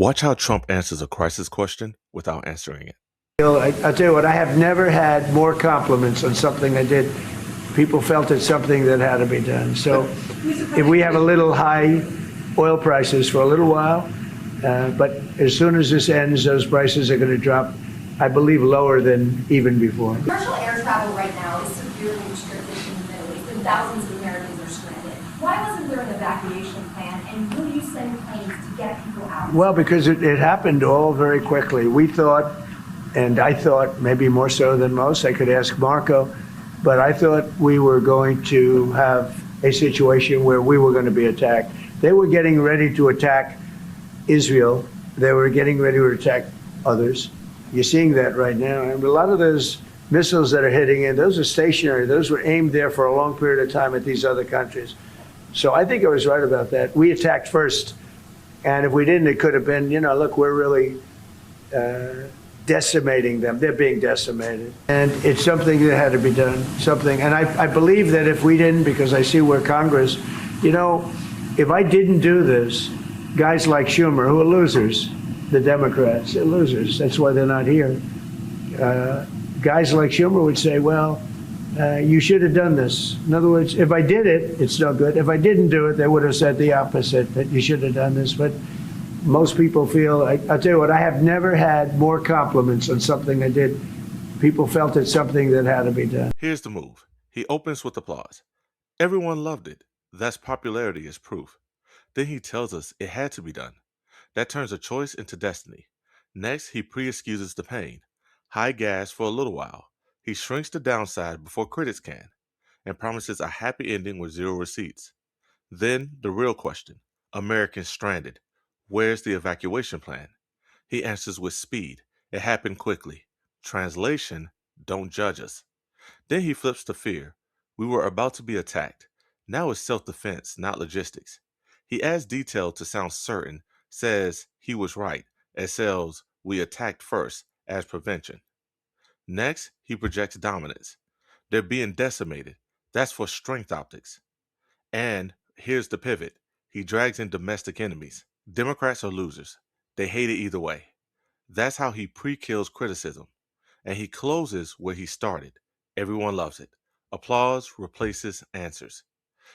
Watch how Trump answers a crisis question without answering it. I'll tell you what, I have never had more compliments on something I did. People felt it's something that had to be done. So if we have a little high oil prices for a little while, but as soon as this ends, those prices are going to drop, I believe, lower than even before. Commercial air travel right now is severely restricted in the Middle East, and thousands of Americans are stranded. Why wasn't there an evacuation plan, and will you send planes to get people out? Well, because it happened all very quickly. We thought, and I thought maybe more so than most, I could ask Marco, but I thought we were going to have a situation where we were going to be attacked. They were getting ready to attack Israel. They were getting ready to attack others. You're seeing that right now. And a lot of those missiles that are hitting in, those are stationary. Those were aimed there for a long period of time at these other countries. So I think I was right about that. We attacked first. And if we didn't, it could have been, look, we're really decimating them. They're being decimated. And it's something that had to be done, something. And I believe that if we didn't, because I see where Congress, if I didn't do this, guys like Schumer, who are losers, the Democrats, they're losers. That's why they're not here. Guys like Schumer would say, well, you should have done this. In other words, if I did it, it's no good. If I didn't do it, they would have said the opposite, that you should have done this. But most people feel, I'll tell you what, I have never had more compliments on something I did. People felt it's something that had to be done. Here's the move. He opens with applause. Everyone loved it. That's popularity is proof. Then he tells us it had to be done. That turns a choice into destiny. Next, he pre-excuses the pain. High gas for a little while. He shrinks the downside before critics can, and promises a happy ending with zero receipts. Then, the real question. Americans stranded. Where's the evacuation plan? He answers with speed. It happened quickly. Translation, don't judge us. Then he flips to fear. We were about to be attacked. Now it's self-defense, not logistics. He adds detail to sound certain, says he was right, and says we attacked first as prevention. Next, he projects dominance. They're being decimated. That's for strength optics. And here's the pivot. He drags in domestic enemies. Democrats are losers. They hate it either way. That's how he pre-kills criticism. And he closes where he started. Everyone loves it. Applause replaces answers.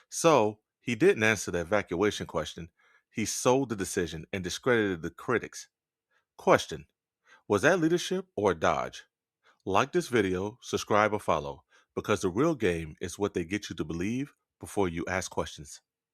So, he didn't answer the evacuation question. He sold the decision and discredited the critics. Question: was that leadership or a dodge? Like this video, subscribe or follow, because the real game is what they get you to believe before you ask questions.